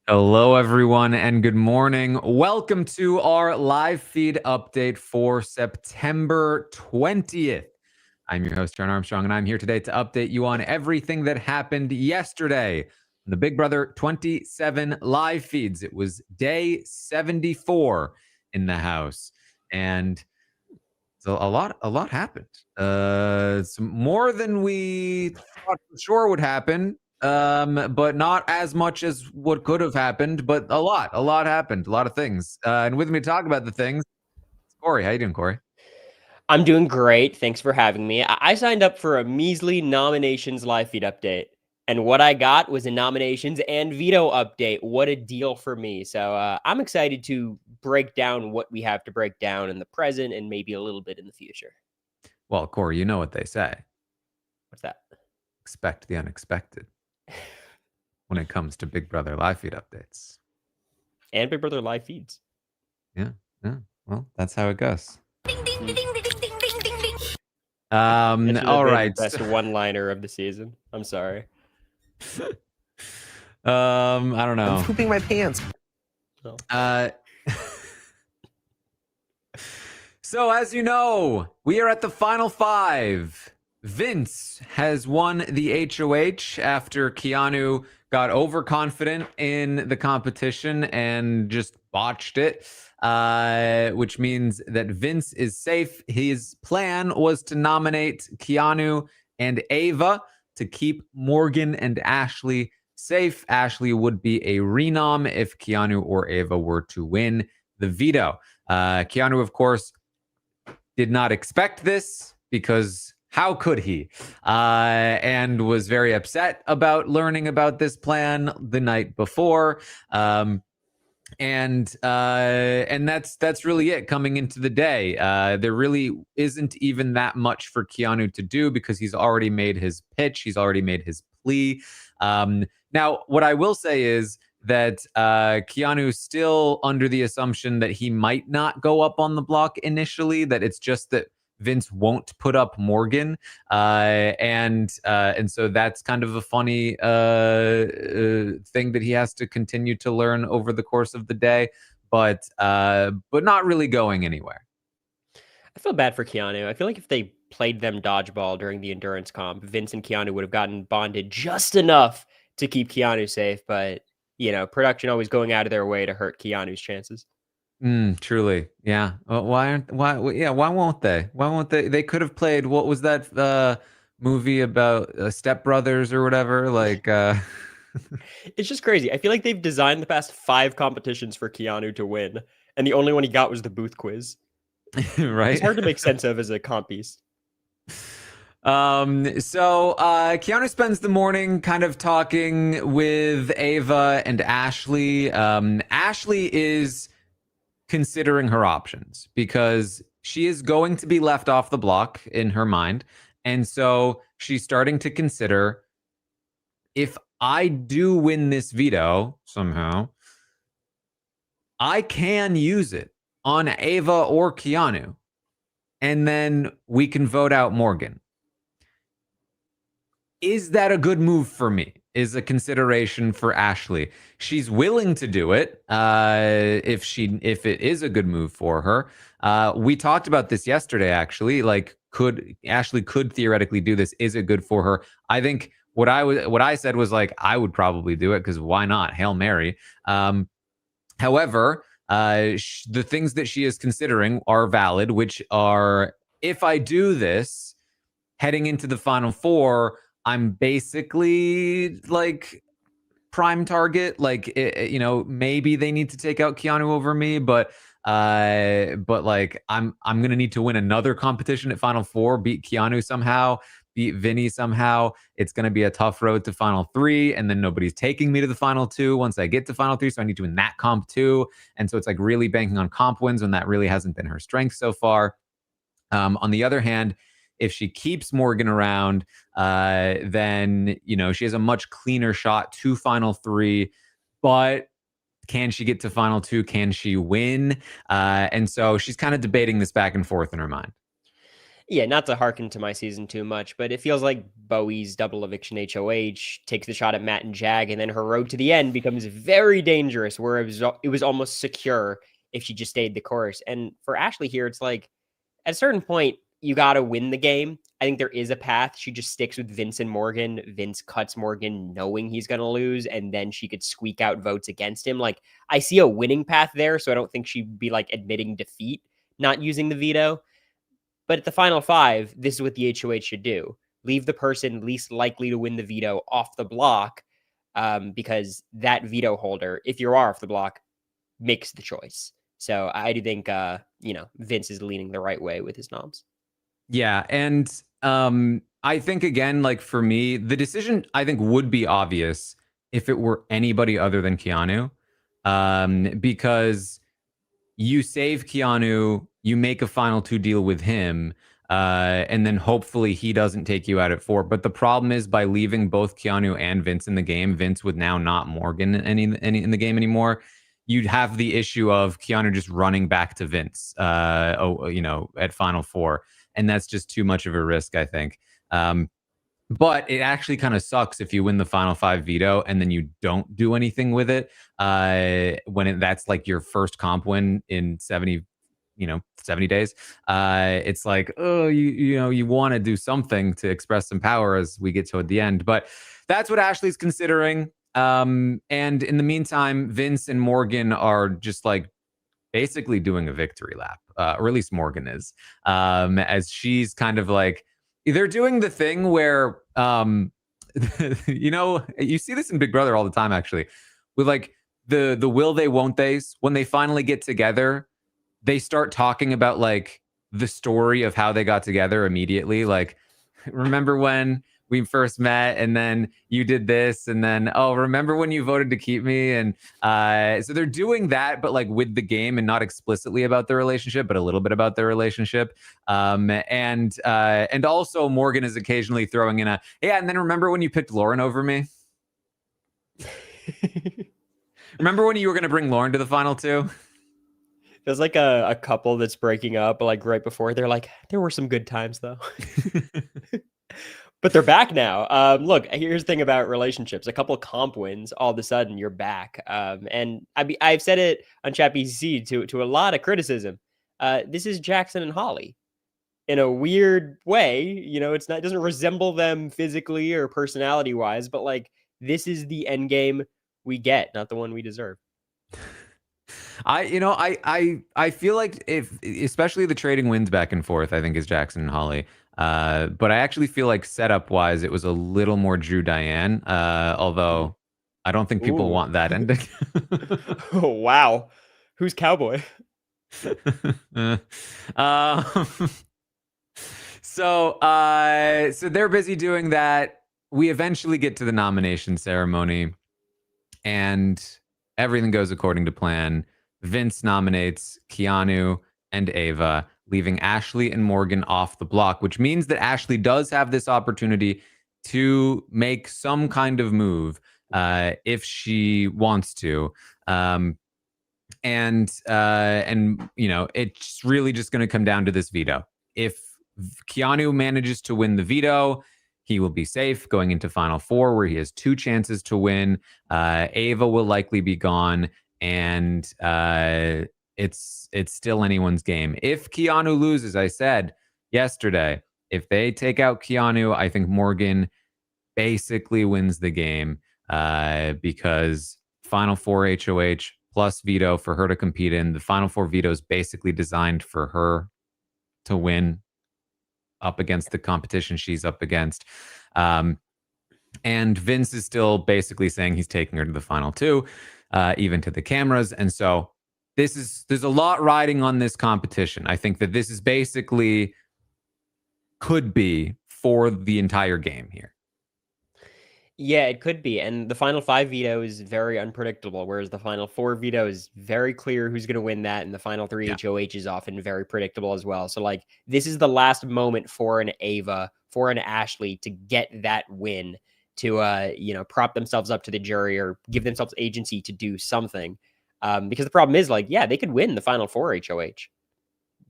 Hello, everyone, and good morning. Welcome to our live feed update for September 20th. I'm your host, Taran Armstrong, and I'm here today to update you on everything that happened yesterday on the Big Brother 27 live feeds. It was day 74 in the house, and so a lot happened. Some more than we thought for sure would happen, but not as much as what could have happened. But a lot happened, a lot of things. And with me to talk about the things, it's Cory. How you doing, Cory? I'm doing great. Thanks for having me. I signed up for a measly nominations live feed update, and what I got was a nominations and veto update. What a deal for me. So I'm excited to break down what we have to break down in the present and maybe a little bit in the future. Well, Cory, you know what they say. What's that? Expect the unexpected when it comes to Big Brother live feed updates. And Big Brother live feeds. Yeah. Well, that's how it goes. Ding, ding, ding, ding, ding, ding, ding, ding. All right. Best one-liner of the season. I'm sorry. I don't know. I'm pooping my pants. So as you know, we are at the final five. Vince has won the HOH after Keanu got overconfident in the competition and just botched it, which means that Vince is safe. His plan was to nominate Keanu and Ava to keep Morgan and Ashley safe. Ashley would be a renom if Keanu or Ava were to win the veto. Keanu, of course, did not expect this because how could he? And was very upset about learning about this plan the night before. And that's really it coming into the day. There really isn't even that much for Keanu to do because he's already made his pitch. He's already made his plea. Now, what I will say is that Keanu's still under the assumption that he might not go up on the block initially, that it's just that Vince won't put up Morgan. And so that's kind of a funny thing that he has to continue to learn over the course of the day, but not really going anywhere. I feel bad for Keanu. I feel like if they played them dodgeball during the endurance comp, Vince and Keanu would have gotten bonded just enough to keep Keanu safe, but production always going out of their way to hurt Keanu's chances. Truly. Yeah. Why won't they? Why won't they? They could have played, what was that movie about Step Brothers or whatever? Like, it's just crazy. I feel like they've designed the past 5 competitions for Keanu to win, and the only one he got was the booth quiz. Right? It's hard to make sense of as a comp piece. So Keanu spends the morning kind of talking with Ava and Ashley. Ashley is considering her options because she is going to be left off the block in her mind. And so she's starting to consider, if I do win this veto somehow, I can use it on Ava or Keanu, and then we can vote out Morgan. Is that a good move for me? Is a consideration for Ashley. She's willing to do it if it is a good move for her. We talked about this yesterday, actually. Like, Ashley could theoretically do this? Is it good for her? I think what I said was, like, I would probably do it because why not? Hail Mary. However, the things that she is considering are valid, which are, if I do this, heading into the final four, I'm basically like prime target. Like, maybe they need to take out Keanu over me, but like I'm gonna need to win another competition at final four, beat Keanu somehow, beat Vinny somehow. It's gonna be a tough road to final 3, and then nobody's taking me to the final 2 once I get to final 3, so I need to win that comp too. And so it's like really banking on comp wins when that really hasn't been her strength so far. On the other hand, if she keeps Morgan around, then, she has a much cleaner shot to final 3. But can she get to final 2? Can she win? And so she's kind of debating this back and forth in her mind. Yeah, not to hearken to my season too much, but it feels like Bowie's double eviction HOH takes the shot at Matt and Jag, and then her road to the end becomes very dangerous, where it was almost secure if she just stayed the course. And for Ashley here, it's like at a certain point, you got to win the game. I think there is a path. She just sticks with Vince and Morgan. Vince cuts Morgan knowing he's going to lose, and then she could squeak out votes against him. Like, I see a winning path there, so I don't think she'd be like admitting defeat, not using the veto. But at the final five, this is what the HOH should do. Leave the person least likely to win the veto off the block, because that veto holder, if you are off the block, makes the choice. So I do think, Vince is leaning the right way with his noms. Yeah. And I think, again, like for me, the decision I think would be obvious if it were anybody other than Keanu, because you save Keanu, you make a final two deal with him, and then hopefully he doesn't take you out at 4. But the problem is, by leaving both Keanu and Vince in the game, Vince with now not Morgan any in the game anymore, you'd have the issue of Keanu just running back to Vince, at final 4. And that's just too much of a risk, I think. But it actually kind of sucks if you win the final 5 veto and then you don't do anything with it, when that's like your first comp win in 70 days. It's like, oh, you want to do something to express some power as we get toward the end. But that's what Ashley's considering. And in the meantime, Vince and Morgan are just like basically doing a victory lap, or at least Morgan is, as she's kind of like, they're doing the thing where, you see this in Big Brother all the time, actually, with like the will they, won't they's. When they finally get together, they start talking about like the story of how they got together immediately. Like, remember when we first met and then you did this, and then, oh, remember when you voted to keep me? And so they're doing that, but like with the game and not explicitly about their relationship, but a little bit about their relationship. And also Morgan is occasionally throwing in yeah, and then remember when you picked Lauren over me? Remember when you were going to bring Lauren to the final 2? There's like a couple that's breaking up, like right before. They're like, there were some good times though. But they're back now. Look, here's the thing about relationships. A couple comp wins, all of a sudden you're back. And I've said it on Chat BCC to a lot of criticism. This is Jackson and Holly in a weird way. It doesn't resemble them physically or personality wise, but like, this is the end game we get, not the one we deserve. I feel like, if especially the trading wins back and forth, I think is Jackson and Holly. But I actually feel like setup wise, it was a little more Drew Diane. Although I don't think people want that ending. Oh, wow. Who's Cowboy? So they're busy doing that. We eventually get to the nomination ceremony, and everything goes according to plan. Vince nominates Keanu and Ava, leaving Ashley and Morgan off the block, which means that Ashley does have this opportunity to make some kind of move, if she wants to. And it's really just going to come down to this veto. If Keanu manages to win the veto, he will be safe going into final 4, where he has 2 chances to win. Ava will likely be gone, and it's still anyone's game. If Keanu loses, I said yesterday, if they take out Keanu, I think Morgan basically wins the game, because final 4 HOH plus veto for her to compete in. The final 4 veto is basically designed for her to win up against the competition she's up against. And Vince is still basically saying he's taking her to the final 2, even to the cameras. And so there's a lot riding on this competition. I think that this is basically could be for the entire game here. Yeah, it could be. And the final 5 veto is very unpredictable, whereas the final 4 veto is very clear who's going to win that. And the final 3 HOH is often very predictable as well. So like, this is the last moment for an Ava, for an Ashley to get that win, to, prop themselves up to the jury or give themselves agency to do something. Because the problem is, like, yeah, they could win the final 4 HOH.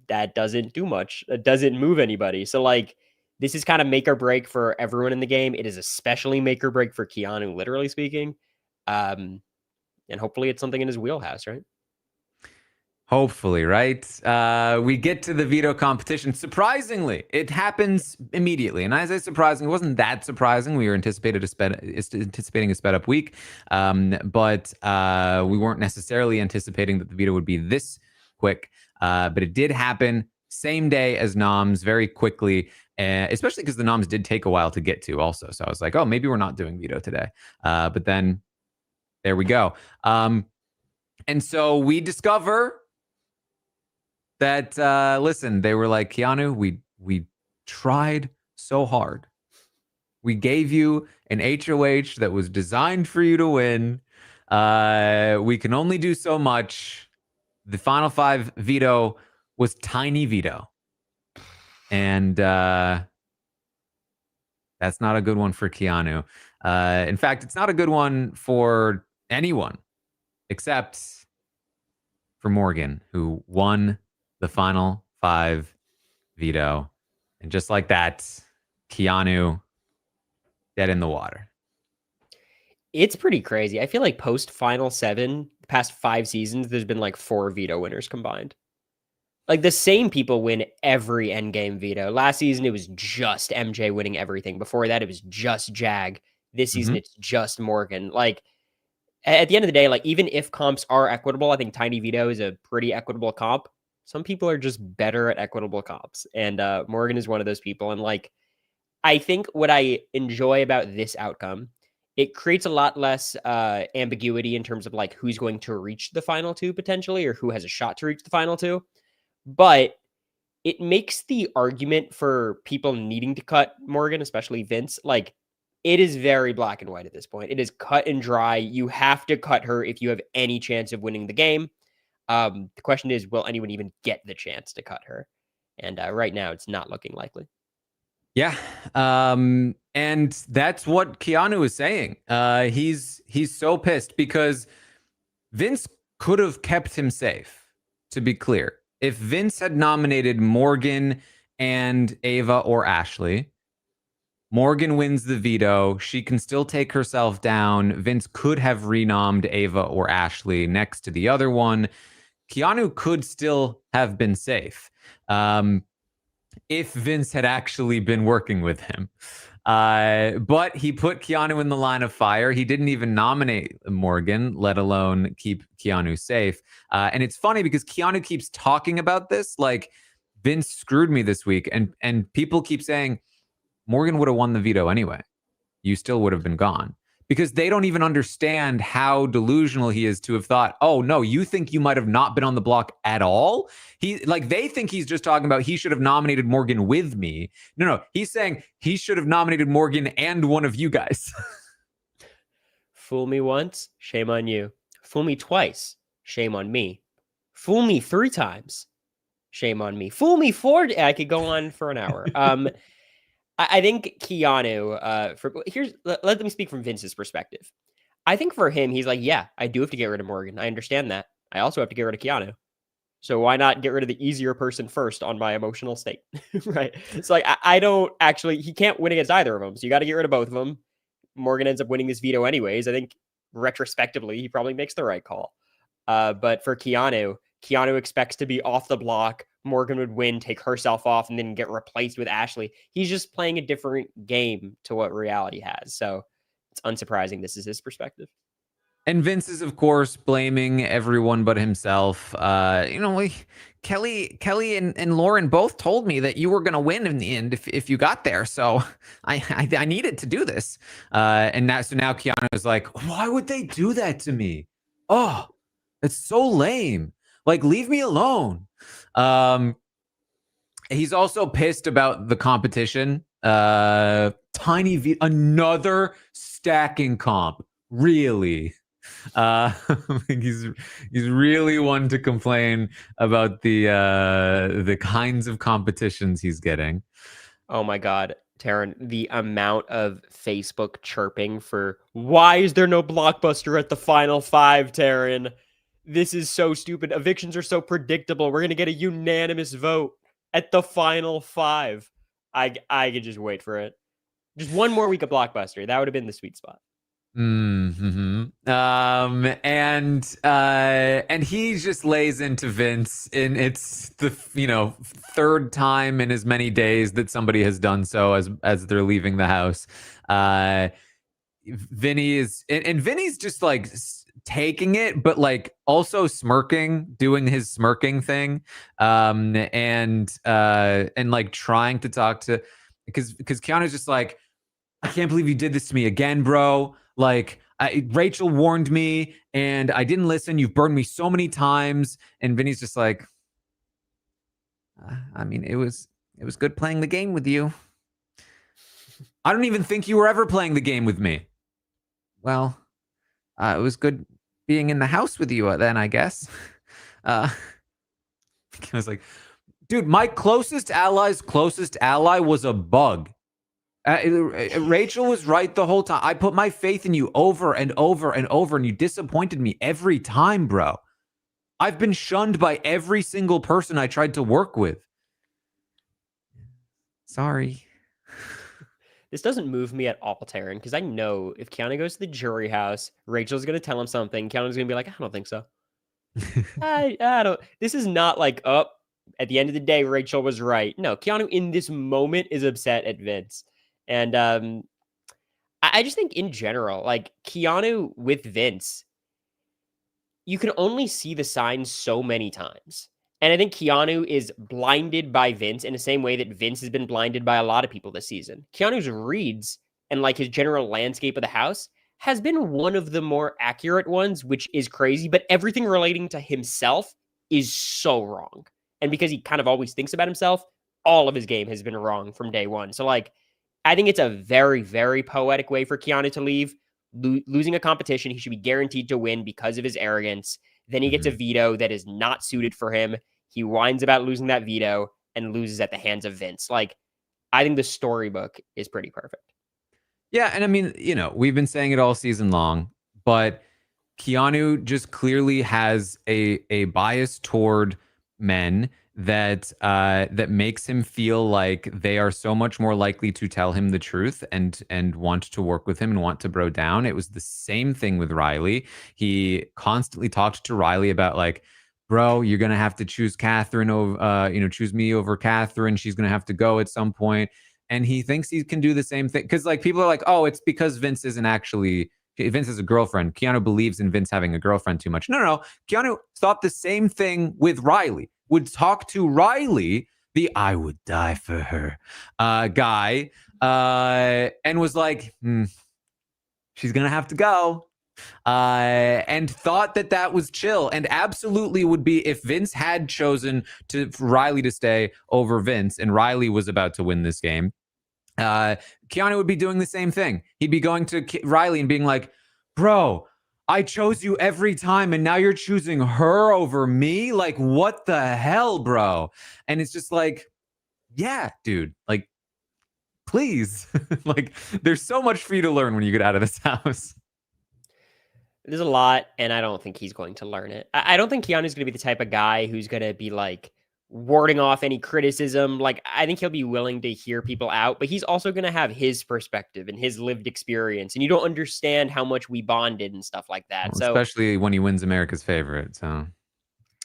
that doesn't do much. It doesn't move anybody. So like, this is kind of make or break for everyone in the game. It is especially make or break for Keanu, literally speaking. And hopefully it's something in his wheelhouse, right? Hopefully, right? We get to the veto competition. Surprisingly, it happens immediately. And as I say surprising, it wasn't that surprising. We were anticipating a sped up week, but we weren't necessarily anticipating that the veto would be this quick. But it did happen same day as noms, very quickly, especially because the noms did take a while to get to also. So I was like, oh, maybe we're not doing veto today. But then there we go. And so we discover that listen, they were like, Keanu, we tried so hard. We gave you an HOH that was designed for you to win. We can only do so much. The final 5 veto was tiny veto. And that's not a good one for Keanu. In fact, it's not a good one for anyone except for Morgan, who won the final 5 veto. And just like that, Keanu dead in the water. It's pretty crazy. I feel like post Final 7, the past 5 seasons, there's been like 4 veto winners combined. Like the same people win every endgame veto. Last season, it was just MJ winning everything. Before that, it was just Jag. This season, it's just Morgan. Like at the end of the day, like even if comps are equitable, I think Tiny Veto is a pretty equitable comp. Some people are just better at equitable comps. And Morgan is one of those people. And like, I think what I enjoy about this outcome, it creates a lot less ambiguity in terms of like who's going to reach the final 2 potentially, or who has a shot to reach the final 2. But it makes the argument for people needing to cut Morgan, especially Vince, like it is very black and white at this point. It is cut and dry. You have to cut her if you have any chance of winning the game. The question is, will anyone even get the chance to cut her? And right now, it's not looking likely. Yeah. And that's what Keanu is saying. He's so pissed because Vince could have kept him safe, to be clear. If Vince had nominated Morgan and Ava or Ashley, Morgan wins the veto. She can still take herself down. Vince could have renommed Ava or Ashley next to the other one. Keanu could still have been safe if Vince had actually been working with him. But he put Keanu in the line of fire. He didn't even nominate Morgan, let alone keep Keanu safe. And it's funny because Keanu keeps talking about this like Vince screwed me this week. And people keep saying, Morgan would have won the veto anyway. You still would have been gone. Because they don't even understand how delusional he is to have thought, oh, no, you think you might have not been on the block at all? They think he's just talking about he should have nominated Morgan with me. No, he's saying he should have nominated Morgan and one of you guys. Fool me once, shame on you. Fool me twice, shame on me. Fool me 3 times, shame on me. Fool me 4. I could go on for an hour. I think Keanu, let me speak from Vince's perspective. I think for him, he's like, yeah, I do have to get rid of Morgan. I understand that. I also have to get rid of Keanu. So why not get rid of the easier person first on my emotional state? Right. It's like, I don't actually, he can't win against either of them. So you got to get rid of both of them. Morgan ends up winning this veto anyways. I think retrospectively, he probably makes the right call. But for Keanu expects to be off the block. Morgan would win, take herself off, and then get replaced with Ashley. He's just playing a different game to what reality has. So it's unsurprising this is his perspective. And Vince is, of course, blaming everyone but himself. Kelly and Lauren both told me that you were going to win in the end if you got there. So I needed to do this. So now Keanu is like, why would they do that to me? Oh, it's so lame. Like, leave me alone. He's also pissed about the competition. Tiny V, another stacking comp. Really? He's really one to complain about the kinds of competitions he's getting. Oh my God, Taran, the amount of Facebook chirping for why is there no blockbuster at the final 5, Taran? This is so stupid. Evictions are so predictable. We're gonna get a unanimous vote at the final 5. I could just wait for it. Just one more week of Blockbuster. That would have been the sweet spot. Mm-hmm. And he just lays into Vince, and it's the third time in as many days that somebody has done so as they're leaving the house. Vinny is, and Vinny's just like taking it, but like also smirking, doing his smirking thing, and like trying to talk to, because Keanu's just like, I can't believe you did this to me again, bro. Like, Rachel warned me and I didn't listen. You've burned me so many times. And Vinny's just like, I mean, it was good playing the game with you. I don't even think you were ever playing the game with me. Well, it was good being in the house with you then, I guess. I was like, dude, my closest ally was a bug. Rachel was right the whole time. I put my faith in you over and over and over, and you disappointed me every time, bro. I've been shunned by every single person I tried to work with. Sorry. This doesn't move me at all, Taran, because I know if Keanu goes to the jury house, Rachel's going to tell him something. Keanu's going to be like, I don't think so. I don't. This is not like, at the end of the day, Rachel was right. No, Keanu in this moment is upset at Vince. And I just think in general, like Keanu with Vince, you can only see the signs so many times. And I think Keanu is blinded by Vince in the same way that Vince has been blinded by a lot of people this season. Keanu's reads and like his general landscape of the house has been one of the more accurate ones, which is crazy, but everything relating to himself is so wrong. And because he kind of always thinks about himself, all of his game has been wrong from day one. So like, I think it's a very, very poetic way for Keanu to leave. Losing a competition, he should be guaranteed to win because of his arrogance. Then he gets a veto that is not suited for him. He whines about losing that veto and loses at the hands of Vince. Like, I think the storybook is pretty perfect. Yeah, and I mean, we've been saying it all season long, but Keanu just clearly has a bias toward men that makes him feel like they are so much more likely to tell him the truth and want to work with him and want to bro down. It was the same thing with Riley. He constantly talked to Riley about like, bro, you're gonna have to choose Catherine over, choose me over Catherine. She's gonna have to go at some point. And he thinks he can do the same thing because like people are like, oh, it's because Vince isn't actually. Vince has a girlfriend. Keanu believes in Vince having a girlfriend too much. No. Keanu thought the same thing with Riley. Would talk to Riley, the I would die for her guy, and was like, she's going to have to go. And thought that was chill, and absolutely would be if Vince had chosen for Riley to stay over Vince and Riley was about to win this game. Keanu would be doing the same thing. He'd be going to Riley and being like, bro, I chose you every time and now you're choosing her over me? Like, what the hell, bro? And it's just like, yeah, dude, like, please. Like, there's so much for you to learn when you get out of this house. There's a lot, and I don't think he's going to learn it. I don't think Keanu's going to be the type of guy who's going to be like, warding off any criticism. Like, I think he'll be willing to hear people out, but he's also going to have his perspective and his lived experience. And you don't understand how much we bonded and stuff like that. Well, especially when he wins America's Favorite. So,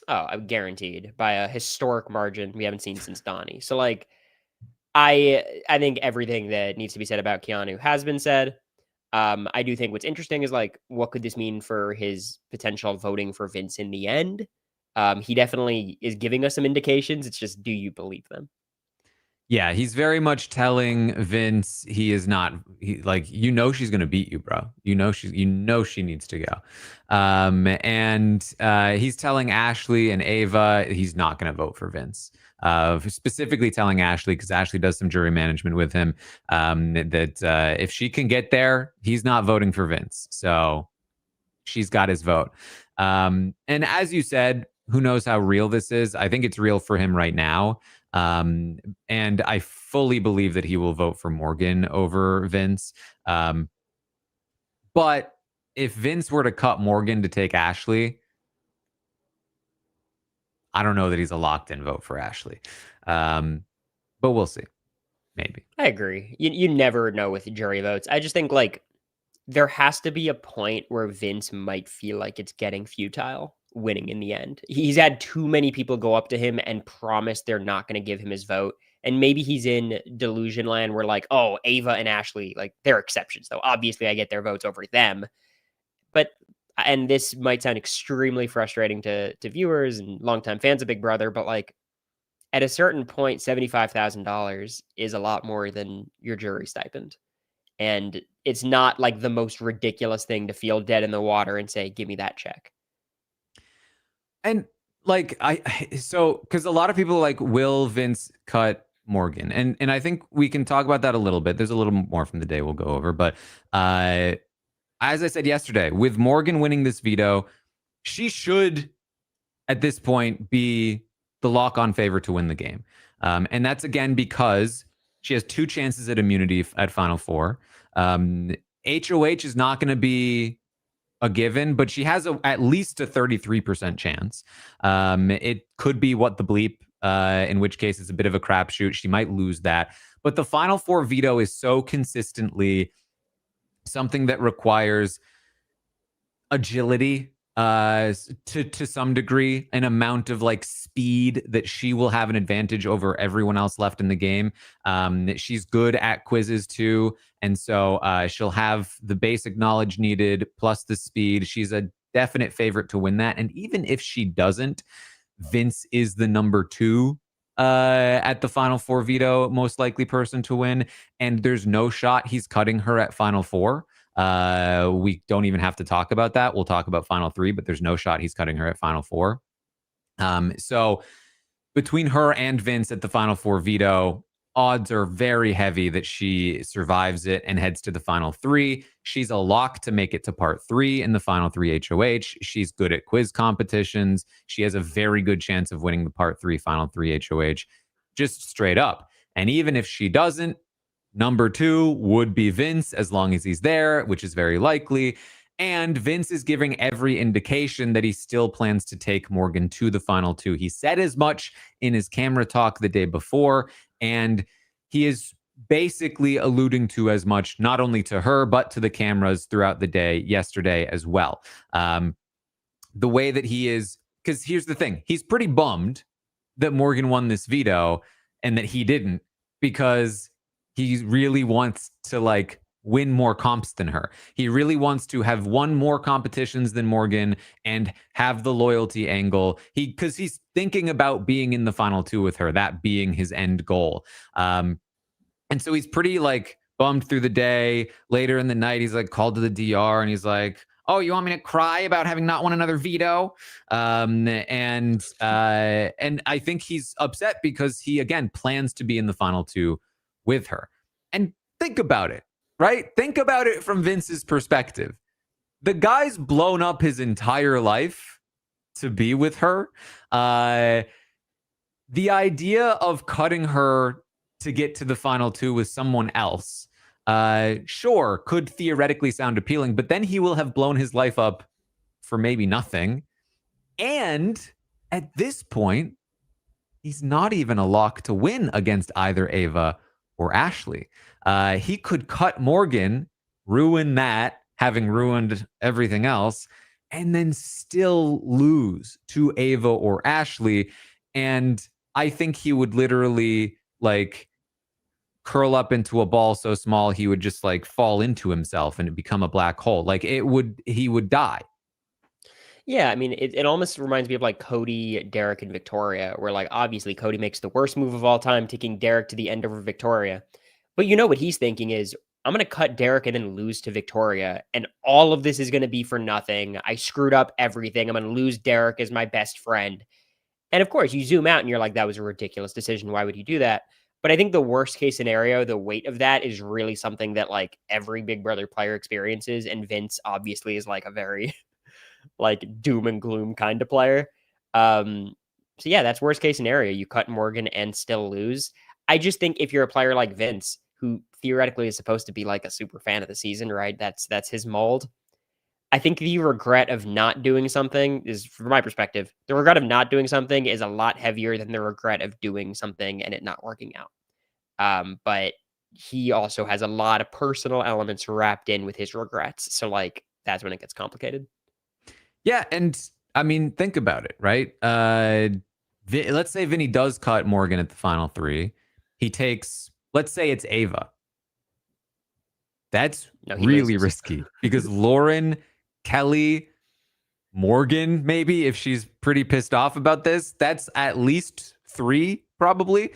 I'm guaranteed by a historic margin we haven't seen since Donnie. So, like, I think everything that needs to be said about Keanu has been said. I do think what's interesting is like, what could this mean for his potential voting for Vince in the end? He definitely is giving us some indications. It's just, do you believe them? Yeah, he's very much telling Vince he is not. Like, she's gonna beat you, bro. She needs to go. And he's telling Ashley and Ava he's not gonna vote for Vince. Specifically telling Ashley because Ashley does some jury management with him. That if she can get there, he's not voting for Vince. So she's got his vote. And as you said, who knows how real this is? I think it's real for him right now. And I fully believe that he will vote for Morgan over Vince. But if Vince were to cut Morgan to take Ashley, I don't know that he's a locked-in vote for Ashley. But we'll see. Maybe. I agree. You never know with jury votes. I just think like there has to be a point where Vince might feel like it's getting futile winning in the end. He's had too many people go up to him and promise they're not going to give him his vote. And maybe he's in delusion land where like, oh, Ava and Ashley, like they're exceptions though. Obviously I get their votes over them. But and this might sound extremely frustrating to viewers and longtime fans of Big Brother, but like at a certain point, $75,000 is a lot more than your jury stipend. And it's not like the most ridiculous thing to feel dead in the water and say, give me that check. And like, because a lot of people like, will Vince cut Morgan? And I think we can talk about that a little bit. There's a little more from the day we'll go over. But as I said yesterday, with Morgan winning this veto, she should, at this point, be the lock-on favorite to win the game. And that's, again, because she has 2 chances at immunity at Final Four. HOH is not going to be a given, but she has at least a 33% chance. It could be what the bleep, in which case it's a bit of a crapshoot. She might lose that. But the Final Four veto is so consistently something that requires agility, to some degree, an amount of like speed that she will have an advantage over everyone else left in the game. She's good at quizzes too, and so she'll have the basic knowledge needed plus the speed. She's a definite favorite to win that, and even if she doesn't, Vince is the number 2 at the Final Four veto most likely person to win, and there's no shot he's cutting her at Final Four. We don't even have to talk about that. We'll talk about Final 3, but there's no shot he's cutting her at Final 4. So between her and Vince at the Final Four veto, odds are very heavy that she survives it and heads to the Final 3. She's a lock to make it to Part 3 in the Final 3 HOH. She's good at quiz competitions. She has a very good chance of winning the Part 3 Final 3 HOH, just straight up. And even if she doesn't, number 2 would be Vince, as long as he's there, which is very likely. And Vince is giving every indication that he still plans to take Morgan to the Final 2. He said as much in his camera talk the day before, and he is basically alluding to as much, not only to her, but to the cameras throughout the day yesterday as well. The way that he is, because here's the thing, he's pretty bummed that Morgan won this veto and that he didn't, because he really wants to like win more comps than her. He really wants to have won more competitions than Morgan and have the loyalty angle. Because he's thinking about being in the Final 2 with her, that being his end goal. And so he's pretty like bummed through the day. Later in the night, he's like called to the DR and he's like, oh, you want me to cry about having not won another veto? And I think he's upset because he, again, plans to be in the Final 2 with her. And think about it, right? Think about it from Vince's perspective. The guy's blown up his entire life to be with her. The idea of cutting her to get to the Final 2 with someone else, sure, could theoretically sound appealing, but then he will have blown his life up for maybe nothing. And at this point, he's not even a lock to win against either Ava or Ashley. He could cut Morgan, ruin that, having ruined everything else, and then still lose to Ava or Ashley. And I think he would literally like curl up into a ball so small he would just like fall into himself and become a black hole. Like he would die. Yeah, I mean, it almost reminds me of like Cody, Derek, and Victoria, where like obviously Cody makes the worst move of all time, taking Derek to the end over Victoria. But you know what he's thinking is, I'm going to cut Derek and then lose to Victoria, and all of this is going to be for nothing. I screwed up everything. I'm going to lose Derek as my best friend. And of course, you zoom out and you're like, that was a ridiculous decision. Why would you do that? But I think the worst case scenario, the weight of that is really something that like every Big Brother player experiences. And Vince obviously is like a very like doom and gloom kind of player. So yeah, that's worst case scenario. You cut Morgan and still lose. I just think if you're a player like Vince, who theoretically is supposed to be like a super fan of the season, right? That's his mold. I think the regret of not doing something is, from my perspective, the regret of not doing something is a lot heavier than the regret of doing something and it not working out. But he also has a lot of personal elements wrapped in with his regrets. So like that's when it gets complicated. Yeah, and I mean, think about it, right? Let's say Vinny does cut Morgan at the final 3. He takes, let's say it's Ava. That's really risky because Lauren, Kelly, Morgan, maybe if she's pretty pissed off about this, that's at least 3 probably.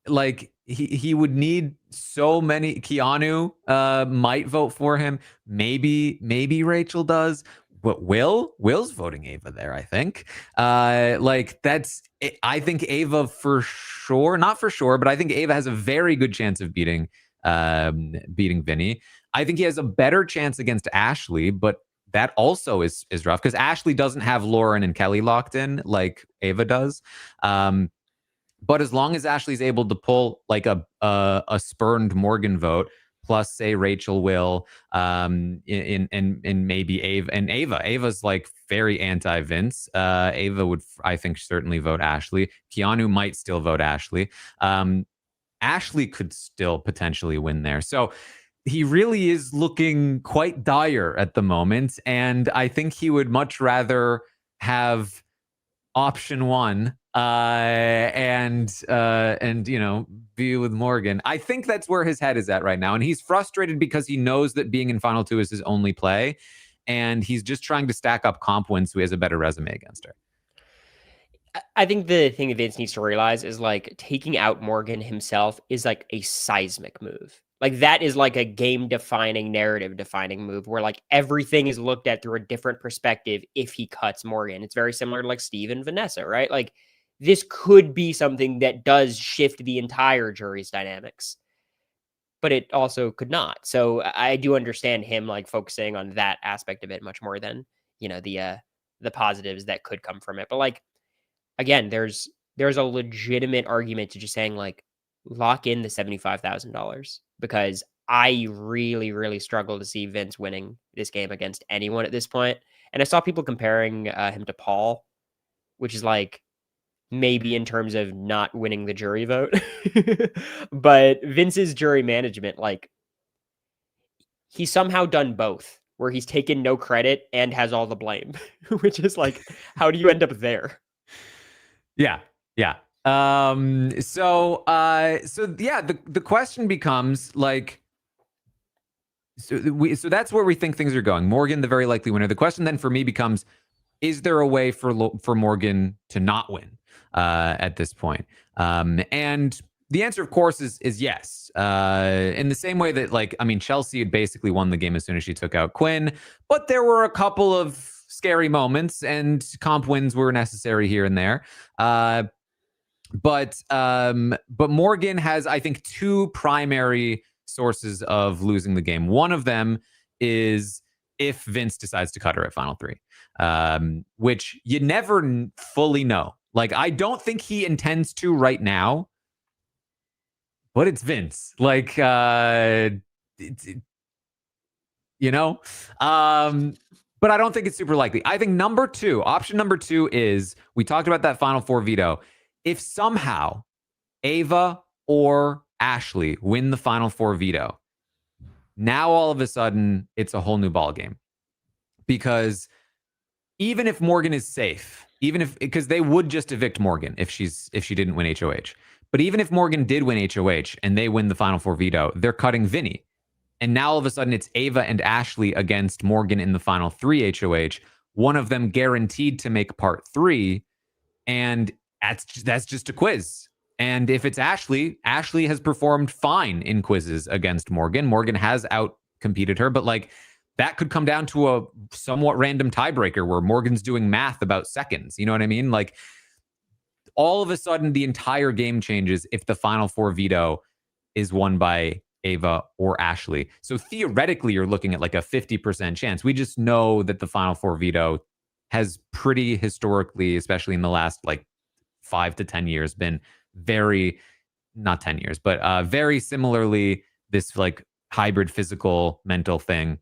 Like he would need so many. Keanu might vote for him. Maybe Rachel does. But Will's voting Ava there, I think. Like that's, I think Ava for sure, not for sure, but I think Ava has a very good chance of beating Vinny. I think he has a better chance against Ashley, but that also is rough because Ashley doesn't have Lauren and Kelly locked in like Ava does. But as long as Ashley's able to pull like a spurned Morgan vote, plus say Rachel will, in maybe Ava and Ava's like very anti-Vince. Ava would, I think, certainly vote Ashley. Keanu might still vote Ashley. Ashley could still potentially win there. So he really is looking quite dire at the moment. And I think he would much rather have option 1 and you know, be with Morgan. I think that's where his head is at right now. And he's frustrated because he knows that being in final 2 is his only play. And he's just trying to stack up comp wins so he has a better resume against her. I think the thing that Vince needs to realize is like taking out Morgan himself is like a seismic move. Like that is like a game defining, narrative defining move where like everything is looked at through a different perspective if he cuts Morgan. It's very similar to like Steve and Vanessa, right? Like this could be something that does shift the entire jury's dynamics, but it also could not. So I do understand him like focusing on that aspect of it much more than, you know, the positives that could come from it. But like, again, there's a legitimate argument to just saying like lock in the $75,000 because I really, really struggle to see Vince winning this game against anyone at this point. And I saw people comparing him to Paul, which is like maybe in terms of not winning the jury vote, but Vince's jury management, like he's somehow done both where he's taken no credit and has all the blame, which is like, how do you end up there? Yeah. So yeah, the question becomes like, so that's where we think things are going. Morgan, the very likely winner. The question then for me becomes, is there a way for Morgan to not win at this point? And the answer, of course, is yes. In the same way that, like, I mean, Chelsea had basically won the game as soon as she took out Quinn, but there were a couple of scary moments and comp wins were necessary here and there. But Morgan has, I think, 2 primary sources of losing the game. One of them is if Vince decides to cut her at final 3, which you never fully know. Like, I don't think he intends to right now, but it's Vince. Like, you know, but I don't think it's super likely. I think option number 2 is, we talked about that final 4 veto. If somehow Ava or Ashley win the final 4 veto, now all of a sudden it's a whole new ball game. Because even if Morgan is safe, because they would just evict Morgan if she didn't win HOH. But even if Morgan did win HOH and they win the final 4 veto, they're cutting Vinny. And now all of a sudden it's Ava and Ashley against Morgan in the final 3 HOH, one of them guaranteed to make part 3. And that's just a quiz. And if it's Ashley has performed fine in quizzes against Morgan. Morgan has out-competed her, but like that could come down to a somewhat random tiebreaker where Morgan's doing math about seconds. You know what I mean? Like all of a sudden the entire game changes if the final 4 veto is won by Ava or Ashley. So theoretically, you're looking at like a 50% chance. We just know that the final 4 veto has pretty historically, especially in the last like 5 to 10 years, been very, not 10 years, but very similarly, this like hybrid physical mental thing.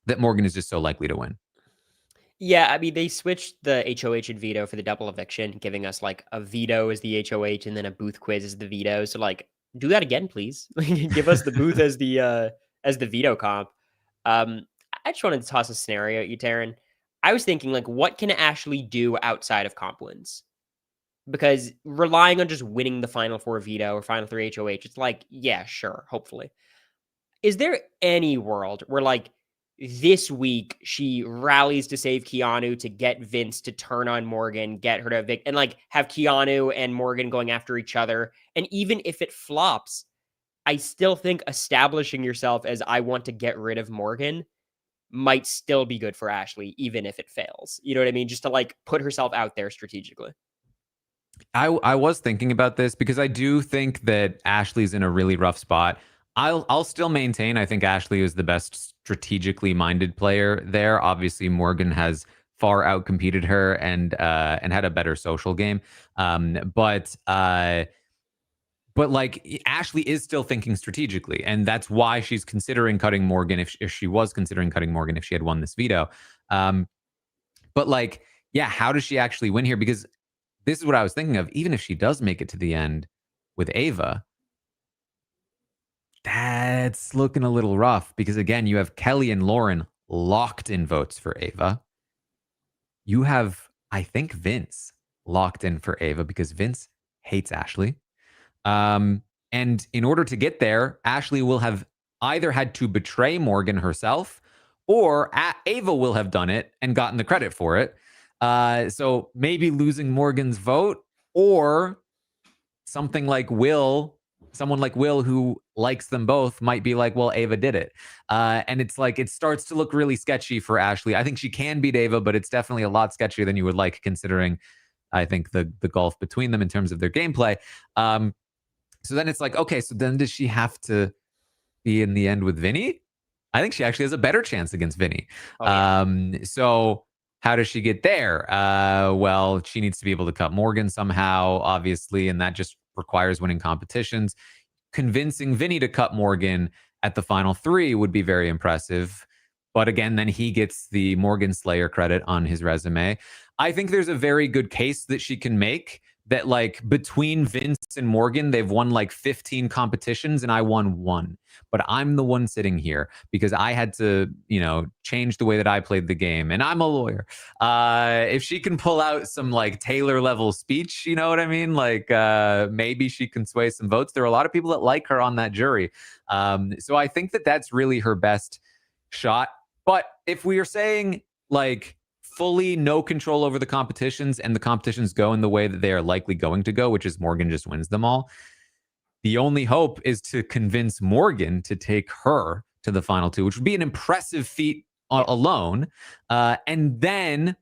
that Morgan is just so likely to win. Yeah, I mean, they switched the HOH and veto for the double eviction, giving us like a veto as the HOH and then a booth quiz as the veto. So like, do that again, please. Give us the booth as the veto comp. I just wanted to toss a scenario at you, Taran. I was thinking like, what can Ashley do outside of comp wins? Because relying on just winning the final 4 veto or final 3 HOH, it's like, yeah, sure, hopefully. Is there any world where like this week she rallies to save Keanu to get Vince to turn on Morgan, get her to evict, and like have Keanu and Morgan going after each other? And even if it flops, I still think establishing yourself as I want to get rid of Morgan might still be good for Ashley, even if it fails. You know what I mean? Just to like put herself out there strategically. I was thinking about this because I do think that Ashley's in a really rough spot. I'll still maintain I think Ashley is the best strategically minded player there. Obviously, Morgan has far outcompeted her and had a better social game. But like Ashley is still thinking strategically, and that's why she's considering cutting Morgan if she was considering cutting Morgan if she had won this veto. But like, yeah, how does she actually win here? Because this is what I was thinking of. Even if she does make it to the end with Ava, that's looking a little rough because again, you have Kelly and Lauren locked in votes for Ava. You have, I think, Vince locked in for Ava because Vince hates Ashley. And in order to get there, Ashley will have either had to betray Morgan herself or Ava will have done it and gotten the credit for it. So maybe losing Morgan's vote or someone like Will who likes them both might be like, well, Ava did it. And it's like, it starts to look really sketchy for Ashley. I think she can beat Ava, but it's definitely a lot sketchier than you would like considering, I think, the gulf between them in terms of their gameplay. So then it's like, okay, so then does she have to be in the end with Vinny? I think she actually has a better chance against Vinny. Oh, yeah. So how does she get there? Well, she needs to be able to cut Morgan somehow, obviously, and that just requires winning competitions. Convincing Vinny to cut Morgan at the final 3 would be very impressive. But again, then he gets the Morgan Slayer credit on his resume. I think there's a very good case that she can make that like between Vince and Morgan, they've won like 15 competitions and I won 1. But I'm the one sitting here because I had to, change the way that I played the game. And I'm a lawyer. If she can pull out some like Taylor level speech, you know what I mean? Like maybe she can sway some votes. There are a lot of people that like her on that jury. So I think that that's really her best shot. But if we are saying like fully no control over the competitions and the competitions go in the way that they are likely going to go, which is Morgan just wins them all, the only hope is to convince Morgan to take her to the final 2, which would be an impressive feat alone, and then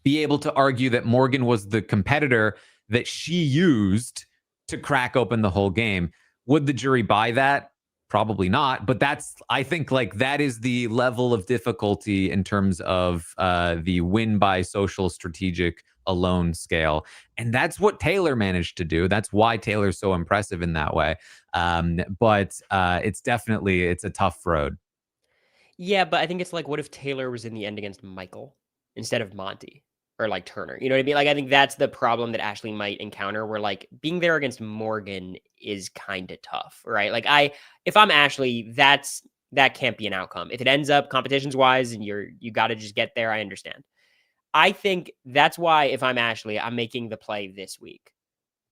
be able to argue that Morgan was the competitor that she used to crack open the whole game. Would the jury buy that? Probably not, but I think like that is the level of difficulty in terms of the win by social strategic alone scale. And that's what Taylor managed to do. That's why Taylor's so impressive in that way. But it's a tough road. Yeah, but I think it's like, what if Taylor was in the end against Michael instead of Monty or like Turner? You know what I mean? Like, I think that's the problem that Ashley might encounter where like being there against Morgan is kind of tough, right? Like if I'm Ashley, that can't be an outcome. If it ends up competitions wise and you got to just get there, I understand. I think that's why if I'm Ashley, I'm making the play this week.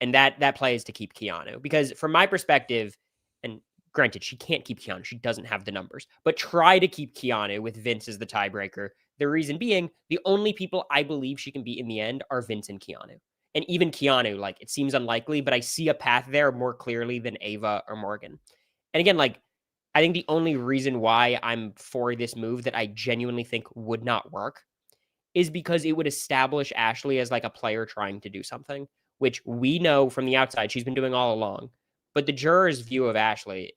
And that play is to keep Keanu because from my perspective, and granted, she can't keep Keanu. She doesn't have the numbers, but try to keep Keanu with Vince as the tiebreaker. The reason being, the only people I believe she can beat in the end are Vince and Keanu. And even Keanu, like, it seems unlikely, but I see a path there more clearly than Ava or Morgan. And again, like, I think the only reason why I'm for this move that I genuinely think would not work is because it would establish Ashley as like a player trying to do something, which we know from the outside she's been doing all along. But the jurors' view of Ashley,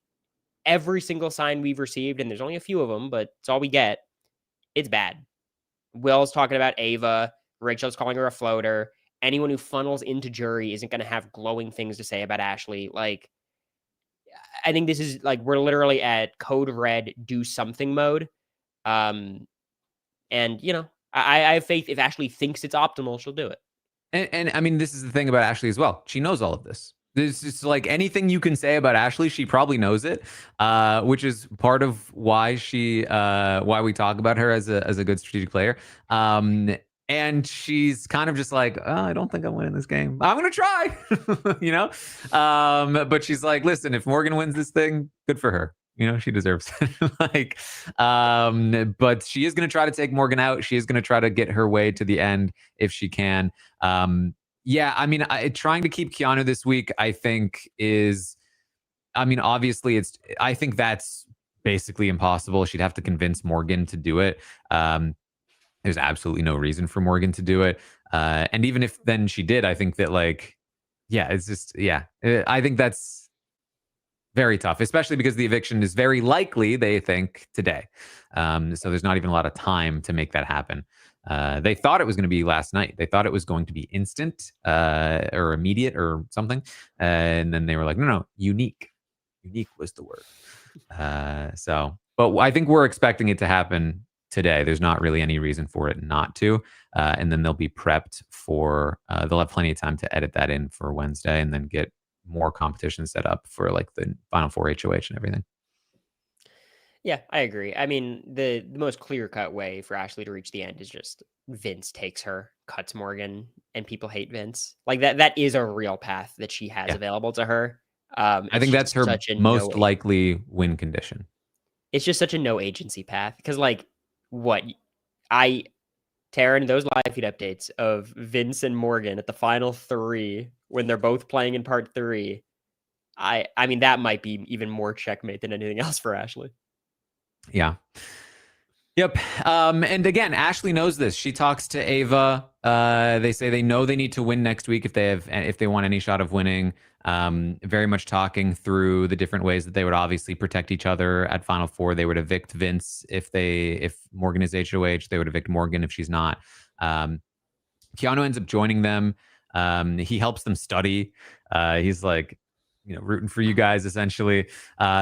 every single sign we've received, and there's only a few of them, but it's all we get, it's bad. Will's talking about Ava. Rachel's calling her a floater. Anyone who funnels into jury isn't going to have glowing things to say about Ashley. Like, I think this is like, we're literally at code red, do something mode. And you know, I have faith if Ashley thinks it's optimal, she'll do it. And I mean, this is the thing about Ashley as well. She knows all of this. This is like anything you can say about Ashley, she probably knows it, which is part of why why we talk about her as a good strategic player. And she's kind of just like, oh, I don't think I'm winning this game. I'm gonna try, you know. But she's like, listen, if Morgan wins this thing, good for her. You know, she deserves it. Like, but she is going to try to take Morgan out. She is going to try to get her way to the end if she can. Yeah, I mean, trying to keep Keanu this week, I think is, I mean, obviously I think that's basically impossible. She'd have to convince Morgan to do it. There's absolutely no reason for Morgan to do it. And even if then she did, I think that like, yeah, it's just, yeah, I think that's very tough, especially because the eviction is very likely, they think, today. So there's not even a lot of time to make that happen. They thought it was going to be last night. They thought it was going to be instant or immediate or something. And then they were like, no, unique. Unique was the word. But I think we're expecting it to happen today. There's not really any reason for it not to. And then they'll be prepped for, they'll have plenty of time to edit that in for Wednesday and then get more competition set up for like the Final Four HOH and everything. Yeah, I agree. I mean, the most clear-cut way for Ashley to reach the end is just Vince takes her, cuts Morgan, and people hate Vince. Like that is a real path that she has available to her. I think that's her most likely win condition. It's just such a no agency path because, like, Taran, those live feed updates of Vince and Morgan at the final 3 when they're both playing in part 3. I mean, that might be even more checkmate than anything else for Ashley. Yeah. Yep. And again, Ashley knows this. She talks to Ava. They say they know they need to win next week if they want any shot of winning. Very much talking through the different ways that they would obviously protect each other at Final Four. They would evict Vince if Morgan is HOH. They would evict Morgan if she's not. Keanu ends up joining them. He helps them study. He's like, rooting for you guys essentially,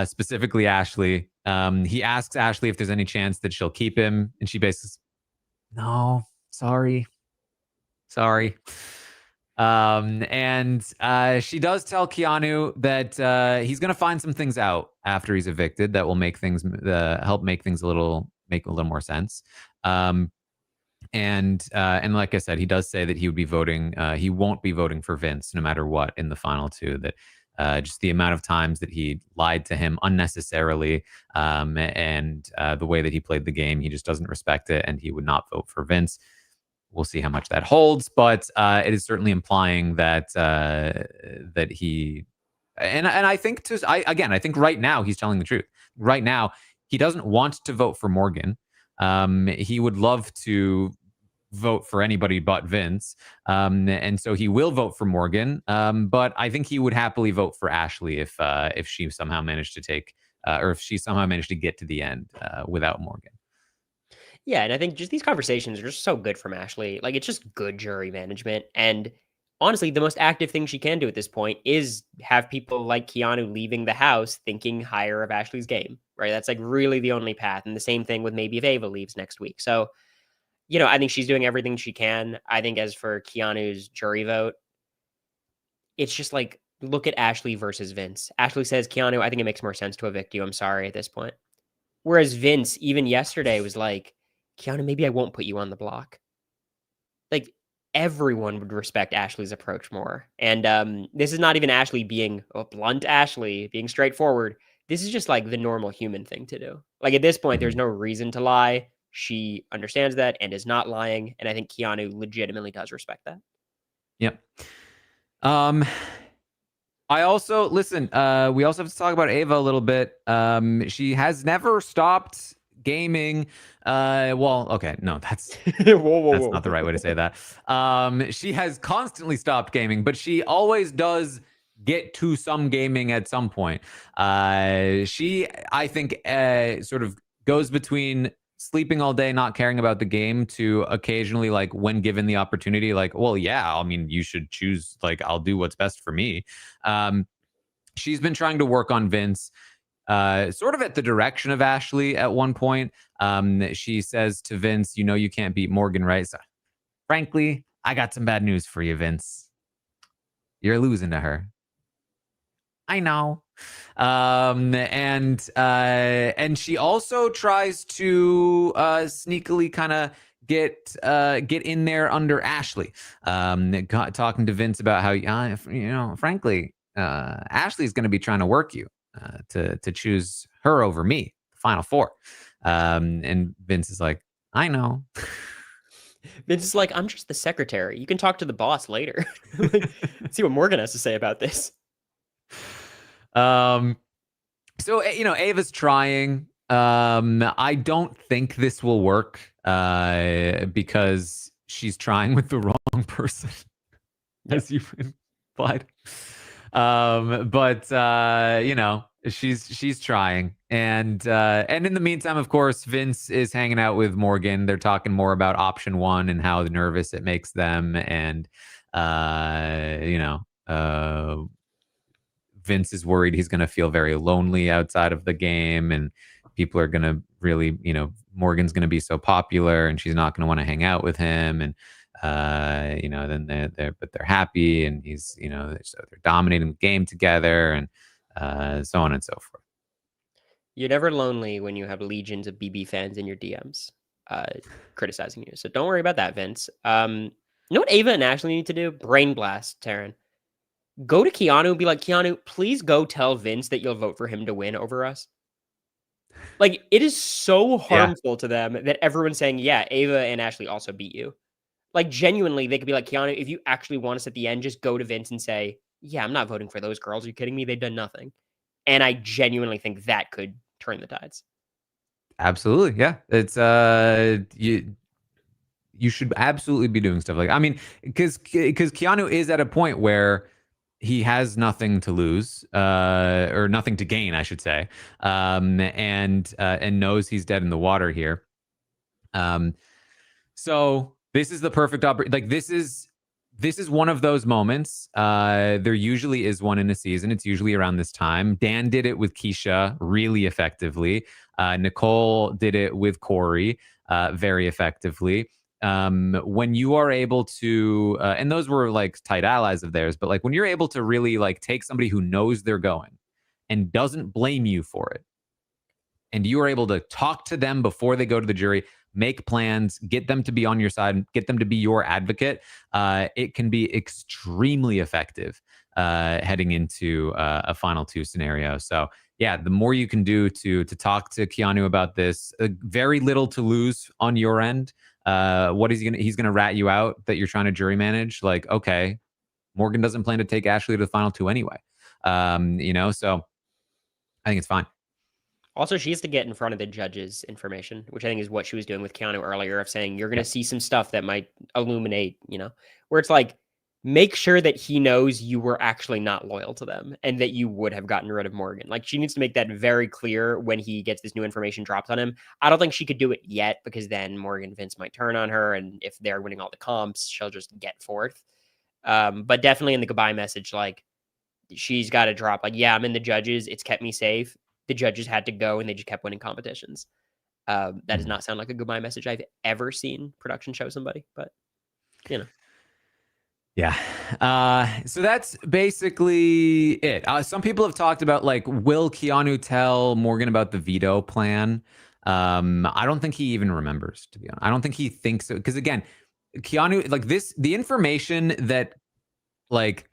specifically Ashley. He asks Ashley if there's any chance that she'll keep him, and she basically says, no, sorry. And she does tell Keanu that he's going to find some things out after he's evicted that will make things help make a little more sense. And like I said, he does say that he would be voting. He won't be voting for Vince no matter what in the final 2. That just the amount of times that he lied to him unnecessarily, and the way that he played the game, he just doesn't respect it, and he would not vote for Vince. We'll see how much that holds, but it is certainly implying that he, and I think I think right now he's telling the truth. Right now, he doesn't want to vote for Morgan. He would love to vote for anybody but Vince, and so he will vote for Morgan. But I think he would happily vote for Ashley if she somehow managed to take, or if she somehow managed to get to the end without Morgan. Yeah, and I think just these conversations are just so good from Ashley. Like, it's just good jury management. And honestly, the most active thing she can do at this point is have people like Keanu leaving the house thinking higher of Ashley's game, right? That's like really the only path. And the same thing with maybe if Ava leaves next week. So, I think she's doing everything she can. I think as for Keanu's jury vote, it's just like, look at Ashley versus Vince. Ashley says, Keanu, I think it makes more sense to evict you. I'm sorry at this point. Whereas Vince, even yesterday, was like, Keanu, maybe I won't put you on the block. Like, everyone would respect Ashley's approach more. And this is not even Ashley being blunt Ashley, being straightforward. This is just like the normal human thing to do. Like, at this point, there's no reason to lie. She understands that and is not lying. And I think Keanu legitimately does respect that. Yep. I also, listen, we also have to talk about Ava a little bit. She has never stopped gaming. Well, okay, no, that's whoa. Not the right way to say that. She has constantly stopped gaming, but she always does get to some gaming at some point. She, I think, sort of goes between sleeping all day, not caring about the game, to occasionally, like, when given the opportunity, like, well, yeah, I mean, you should choose, like, I'll do what's best for me. She's been trying to work on Vince. sort of at the direction of Ashley at one point. She says to Vince, "You know you can't beat Morgan, right?" So, frankly, I got some bad news for you, Vince. You're losing to her. I know. And she also tries to sneakily kind of get in there under Ashley. Talking to Vince about how frankly, Ashley's going to be trying to work you to choose her over me, the final four. And Vince is like, I know. Vince is like, I'm just the secretary. You can talk to the boss later. Like, see what Morgan has to say about this. So Ava's trying. I don't think this will work because she's trying with the wrong person, as you implied. But she's trying, and in the meantime, of course, Vince is hanging out with Morgan. They're talking more about option one and how nervous it makes them, and Vince is worried he's going to feel very lonely outside of the game, and people are going to really, Morgan's going to be so popular, and she's not going to want to hang out with him, and then they're happy, and he's, so they're dominating the game together, and so on and so forth. You're never lonely when you have legions of BB fans in your DMs criticizing you. So don't worry about that, Vince. You know what Ava and Ashley need to do? Brain blast, Taran. Go to Keanu and be like, Keanu, please go tell Vince that you'll vote for him to win over us. Like, it is so harmful to them that everyone's saying, yeah, Ava and Ashley also beat you. Like, genuinely, they could be like, Keanu, if you actually want us at the end, just go to Vince and say, yeah, I'm not voting for those girls. Are you kidding me? They've done nothing. And I genuinely think that could turn the tides. Absolutely. Yeah. It's, you should absolutely be doing stuff like, I mean, because Keanu is at a point where he has nothing to lose, or nothing to gain, I should say, and knows he's dead in the water here. So this is the perfect opportunity. Like, this is one of those moments. There usually is one in a season. It's usually around this time. Dan did it with Keisha really effectively. Nicole did it with Cory very effectively. When you are able to, and those were like tight allies of theirs, but like when you're able to really like take somebody who knows they're going and doesn't blame you for it, and you are able to talk to them before they go to the jury, make plans, get them to be on your side, get them to be your advocate, it can be extremely effective heading into a final two scenario. So yeah, the more you can do to talk to Keanu about this, very little to lose on your end. What is he's gonna rat you out that you're trying to jury manage. Like, okay, Morgan doesn't plan to take Ashley to the final two anyway. So I think it's fine. Also, she has to get in front of the judges' information, which I think is what she was doing with Keanu earlier, of saying, you're going to see some stuff that might illuminate, where it's like, make sure that he knows you were actually not loyal to them and that you would have gotten rid of Morgan. Like, she needs to make that very clear when he gets this new information dropped on him. I don't think she could do it yet, because then Morgan Vince might turn on her, and if they're winning all the comps, she'll just get fourth. But definitely in the goodbye message, like, she's got to drop, like, yeah, I'm in the judges. It's kept me safe. The judges had to go, and they just kept winning competitions. That does not sound like a goodbye message I've ever seen production show somebody, but Yeah. So that's basically it. Some people have talked about, like, will Keanu tell Morgan about the veto plan? I don't think he even remembers, to be honest. I don't think he thinks so. Because again, Keanu, like, the information that, like,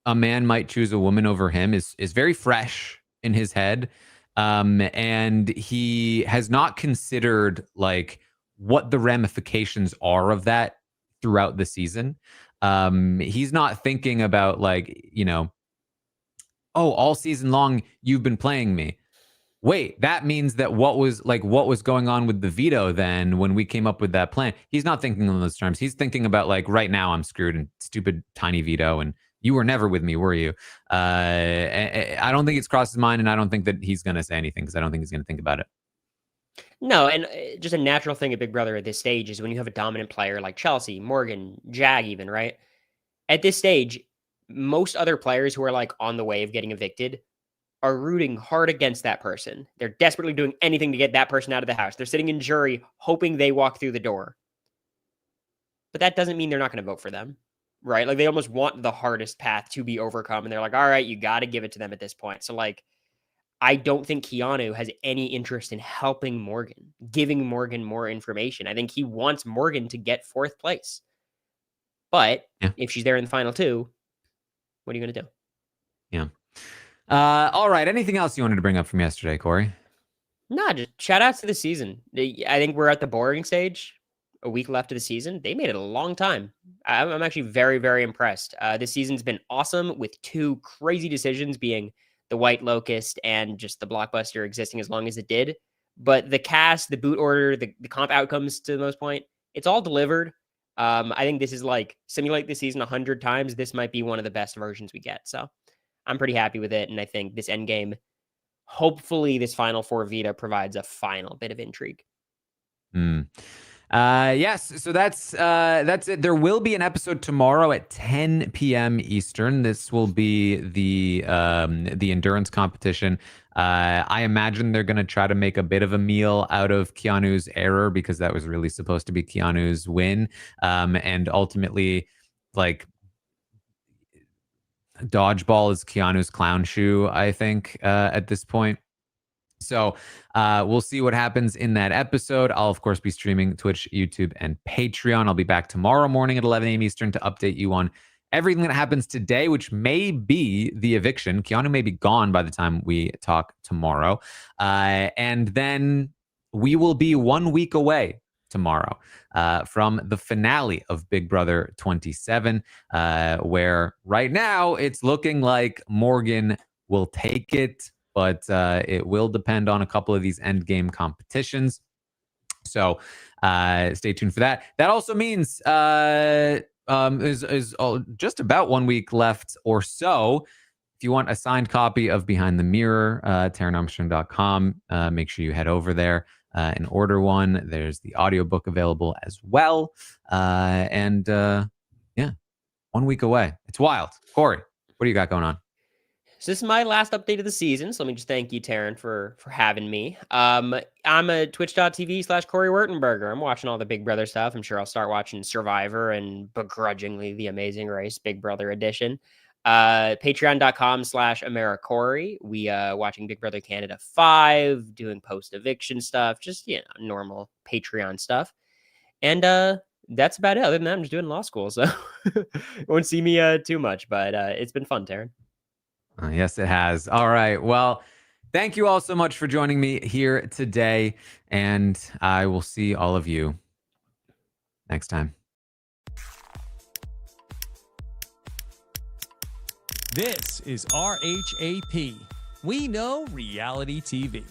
a man might choose a woman over him is very fresh in his head. And he has not considered, like, what the ramifications are of that throughout the season. He's not thinking about, like, oh, all season long you've been playing me. Wait, that means that what was going on with the veto then when we came up with that plan? He's not thinking in those terms. He's thinking about, like, right now I'm screwed and stupid tiny veto, and you were never with me, were you? I don't think it's crossed his mind, and I don't think that he's going to say anything, because I don't think he's going to think about it. No, and just a natural thing at Big Brother at this stage is when you have a dominant player like Chelsea, Morgan, Jag even, right? At this stage, most other players who are, like, on the way of getting evicted are rooting hard against that person. They're desperately doing anything to get that person out of the house. They're sitting in jury hoping they walk through the door. But that doesn't mean they're not going to vote for them, right? Like, they almost want the hardest path to be overcome. And they're like, all right, you got to give it to them at this point. So, like, I don't think Keanu has any interest in helping Morgan, giving Morgan more information. I think he wants Morgan to get 4th place. But if she's there in the final 2, what are you going to do? Yeah. All right. Anything else you wanted to bring up from yesterday, Cory? Nah, just shout outs to the season. I think we're at the boring stage. A week left of the season. They made it a long time. I'm actually very, very impressed. This season's been awesome with 2 crazy decisions being the White Locust and just the blockbuster existing as long as it did. But the cast, the boot order, the comp outcomes to the most point, it's all delivered. I think this is like simulate the season 100 times. This might be one of the best versions we get. So I'm pretty happy with it. And I think this end game, hopefully this Final Four veto provides a final bit of intrigue. Yes, so that's it. There will be an episode tomorrow at 10 p.m. Eastern. This will be the endurance competition. I imagine they're going to try to make a bit of a meal out of Keanu's error, because that was really supposed to be Keanu's win. And ultimately, like, dodgeball is Keanu's clown shoe, I think, at this point. So we'll see what happens in that episode. I'll, of course, be streaming Twitch, YouTube, and Patreon. I'll be back tomorrow morning at 11 a.m. Eastern to update you on everything that happens today, which may be the eviction. Keanu may be gone by the time we talk tomorrow. And then we will be 1 week away tomorrow from the finale of Big Brother 27, where right now it's looking like Morgan will take it, but it will depend on a couple of these end game competitions. So stay tuned for that. That also means is just about 1 week left or so. If you want a signed copy of Behind the Mirror, TaranArmstrong.com, make sure you head over there and order one. There's the audiobook available as well. And 1 week away. It's wild. Cory, what do you got going on? So this is my last update of the season. So let me just thank you, Taran, for having me. I'm a twitch.tv/Cory Wurtenberger. I'm watching all the Big Brother stuff. I'm sure I'll start watching Survivor and begrudgingly The Amazing Race Big Brother edition. Patreon.com/AmeriCory. We watching Big Brother Canada 5, doing post-eviction stuff, just, normal Patreon stuff. And that's about it. Other than that, I'm just doing law school, so you won't see me too much, but it's been fun, Taran. Yes, it has. All right. Well, thank you all so much for joining me here today, and I will see all of you next time. This is RHAP. We know reality TV.